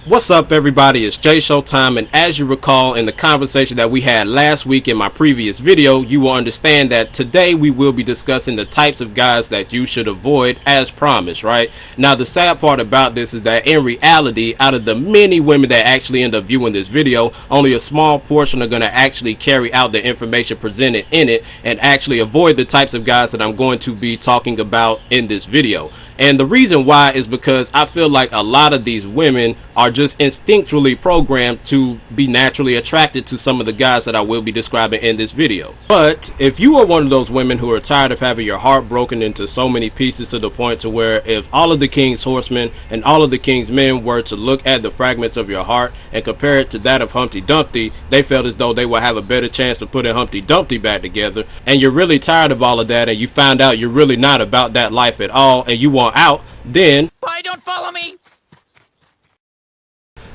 What's up, everybody? It's SHOWTIME, and as you recall in the conversation that we had last week in my previous video, you will understand that today we will be discussing the types of guys that you should avoid as promised, right? Now, the sad part about this is that in reality, out of the many women that actually end up viewing this video, only a small portion are going to actually carry out the information presented in it and actually avoid the types of guys that I'm going to be talking about in this video. And the reason why is because I feel like a lot of these women are just instinctually programmed to be naturally attracted to some of the guys that I will be describing in this video. But if you are one of those women who are tired of having your heart broken into so many pieces to the point to where if all of the King's horsemen and all of the King's men were to look at the fragments of your heart and compare it to that of Humpty Dumpty, they felt as though they would have a better chance of putting Humpty Dumpty back together, and you're really tired of all of that and you found out you're really not about that life at all and you want out, then why don't follow me?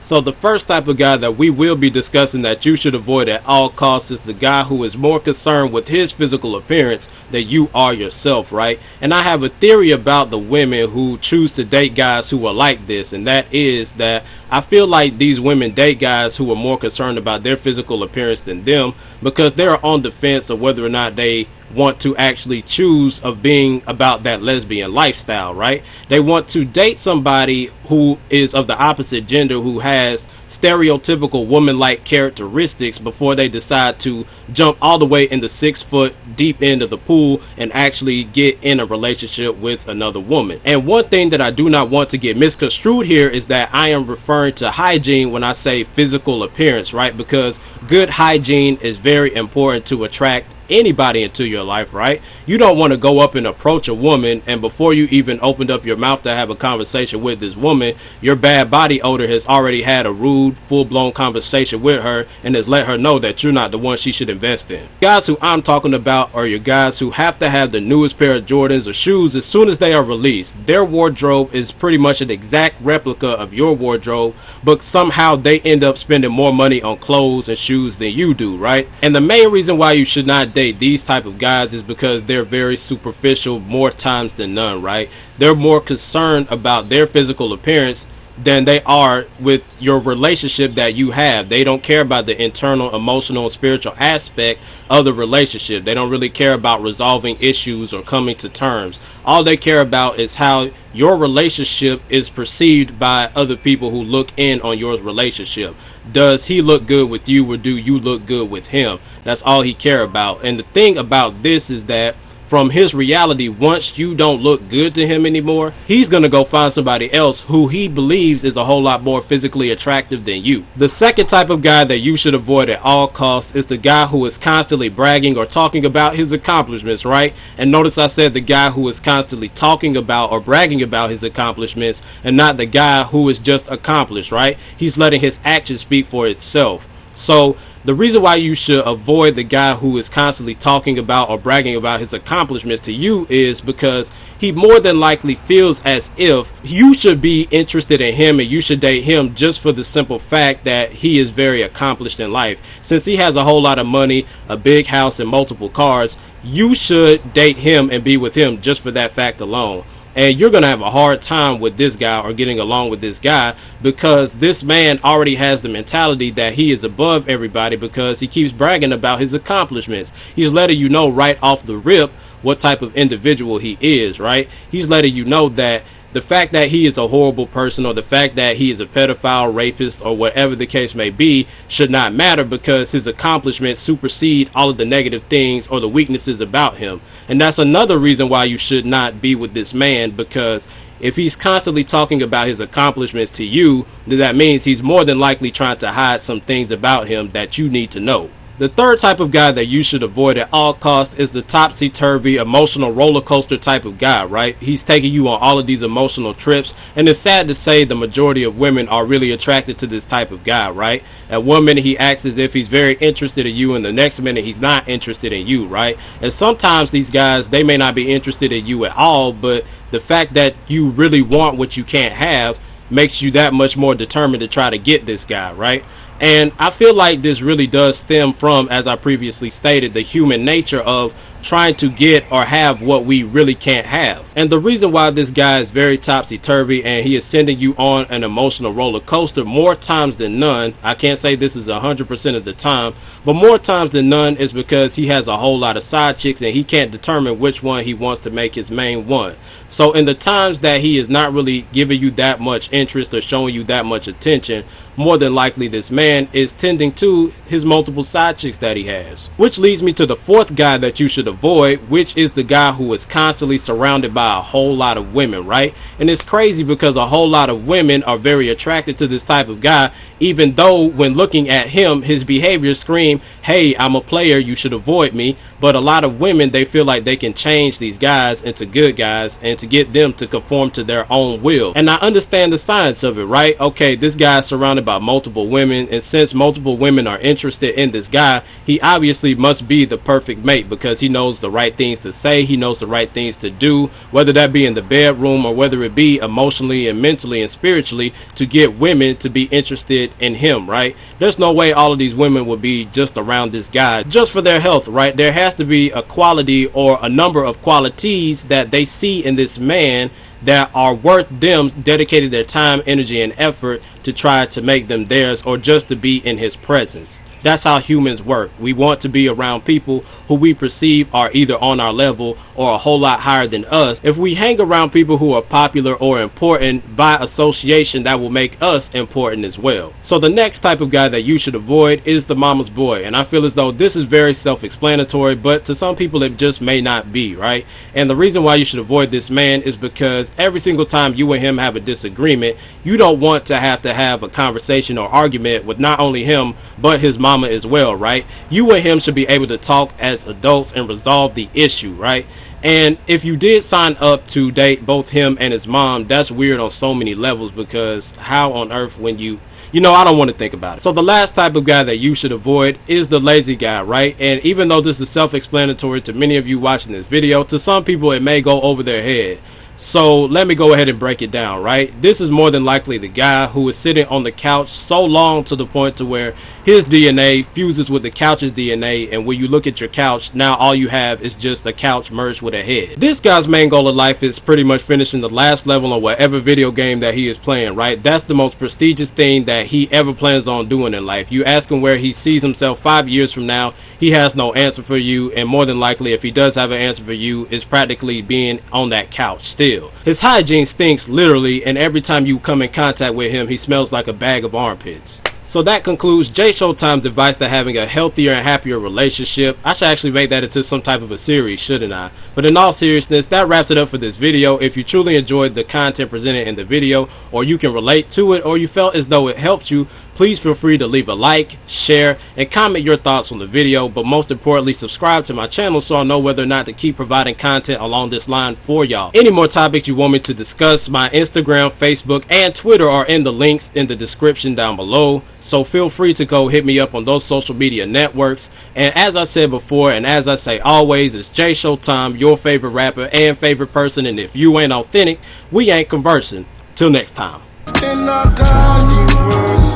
So the first type of guy that we will be discussing that you should avoid at all costs is the guy who is more concerned with his physical appearance than you are yourself, right? And I have a theory about the women who choose to date guys who are like this, and that is that I feel like these women date guys who are more concerned about their physical appearance than them because they're on the fence of whether or not they want to actually choose of being about that lesbian lifestyle, right? They want to date somebody who is of the opposite gender, who has stereotypical woman-like characteristics before they decide to jump all the way in the 6-foot deep end of the pool and actually get in a relationship with another woman. And one thing that I do not want to get misconstrued here is that I am referring to hygiene when I say physical appearance, right? Because good hygiene is very important to attract anybody into your life, right? You don't want to go up and approach a woman and before you even opened up your mouth to have a conversation with this woman, your bad body odor has already had a rude, full-blown conversation with her and has let her know that you're not the one she should invest in. Guys who I'm talking about are your guys who have to have the newest pair of Jordans or shoes as soon as they are released. Their wardrobe is pretty much an exact replica of your wardrobe, but somehow they end up spending more money on clothes and shoes than you do, right? And the main reason why you should not date these type of guys is because they're very superficial more times than none, right? They're more concerned about their physical appearance than they are with your relationship that you have. They don't care about the internal, emotional, and spiritual aspect of the relationship. They don't really care about resolving issues or coming to terms. All they care about is how your relationship is perceived by other people who look in on your relationship. Does he look good with you or do you look good with him? That's all he care about. And the thing about this is that from his reality, once you don't look good to him anymore, he's going to go find somebody else who he believes is a whole lot more physically attractive than you. The second type of guy that you should avoid at all costs is the guy who is constantly bragging or talking about his accomplishments, right? And notice I said the guy who is constantly talking about or bragging about his accomplishments and not the guy who is just accomplished, right? He's letting his actions speak for itself. So the reason why you should avoid the guy who is constantly talking about or bragging about his accomplishments to you is because he more than likely feels as if you should be interested in him and you should date him just for the simple fact that he is very accomplished in life. Since he has a whole lot of money, a big house, and multiple cars, you should date him and be with him just for that fact alone. And you're going to have a hard time with this guy or getting along with this guy because this man already has the mentality that he is above everybody because he keeps bragging about his accomplishments. He's letting you know right off the rip what type of individual he is, right? He's letting you know that the fact that he is a horrible person or the fact that he is a pedophile, rapist, or whatever the case may be should not matter because his accomplishments supersede all of the negative things or the weaknesses about him. And that's another reason why you should not be with this man, because if he's constantly talking about his accomplishments to you, then that means he's more than likely trying to hide some things about him that you need to know. The third type of guy that you should avoid at all costs is the topsy-turvy, emotional roller coaster type of guy, right? He's taking you on all of these emotional trips, and it's sad to say the majority of women are really attracted to this type of guy, right? At one minute he acts as if he's very interested in you, and the next minute he's not interested in you, right? And sometimes these guys, they may not be interested in you at all, but the fact that you really want what you can't have makes you that much more determined to try to get this guy, right? And I feel like this really does stem from, as I previously stated, the human nature of trying to get or have what we really can't have. And the reason why this guy is very topsy-turvy and he is sending you on an emotional roller coaster more times than none, I can't say this is 100% of the time, but more times than none, is because he has a whole lot of side chicks and he can't determine which one he wants to make his main one. So in the times that he is not really giving you that much interest or showing you that much attention, more than likely this man is tending to his multiple side chicks that he has. Which leads me to the fourth guy that you should avoid, which is the guy who is constantly surrounded by a whole lot of women, right? And it's crazy because a whole lot of women are very attracted to this type of guy, even though when looking at him, his behavior scream, hey, I'm a player, you should avoid me. But a lot of women, they feel like they can change these guys into good guys and to get them to conform to their own will. And I understand the science of it, right? Okay, this guy is surrounded by multiple women, and since multiple women are interested in this guy, he obviously must be the perfect mate because he knows the right things to say, he knows the right things to do, whether that be in the bedroom or whether it be emotionally and mentally and spiritually, to get women to be interested in him, right? There's no way all of these women would be just around this guy just for their health, right? There has to be a quality or a number of qualities that they see in this man that are worth them dedicating their time, energy, and effort to try to make them theirs, or just to be in his presence. That's how humans work. We want to be around people who we perceive are either on our level or a whole lot higher than us. If we hang around people who are popular or important, by association that will make us important as well. So the next type of guy that you should avoid is the mama's boy. And I feel as though this is very self-explanatory, but to some people it just may not be, right? And the reason why you should avoid this man is because every single time you and him have a disagreement, you don't want to have a conversation or argument with not only him, but his mama as well, right? You and him should be able to talk as adults and resolve the issue, right? And if you did sign up to date both him and his mom, that's weird on so many levels, because how on earth when you know, I don't want to think about it. So the last type of guy that you should avoid is the lazy guy, right? And even though this is self-explanatory to many of you watching this video, to some people it may go over their head. So let me go ahead and break it down, right? This is more than likely the guy who is sitting on the couch so long to the point to where his DNA fuses with the couch's DNA, and when you look at your couch, now all you have is just a couch merged with a head. This guy's main goal in life is pretty much finishing the last level on whatever video game that he is playing, right? That's the most prestigious thing that he ever plans on doing in life. You ask him where he sees himself 5 years from now, he has no answer for you, and more than likely, if he does have an answer for you, it's practically being on that couch still. His hygiene stinks literally, and every time you come in contact with him, he smells like a bag of armpits. So that concludes SHOWTIME's advice to having a healthier and happier relationship. I should actually make that into some type of a series, shouldn't I? But in all seriousness, that wraps it up for this video. If you truly enjoyed the content presented in the video, or you can relate to it, or you felt as though it helped you, please feel free to leave a like, share, and comment your thoughts on the video, but most importantly, subscribe to my channel so I know whether or not to keep providing content along this line for y'all. Any more topics you want me to discuss, my Instagram, Facebook, and Twitter are in the links in the description down below, so feel free to go hit me up on those social media networks. And as I said before, and as I say always, it's SHOWTIME, your favorite rapper and favorite person, and if you ain't authentic, we ain't conversing. Till next time. In our dying words,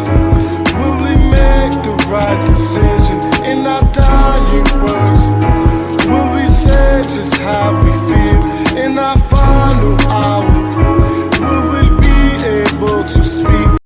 will we make the right decision?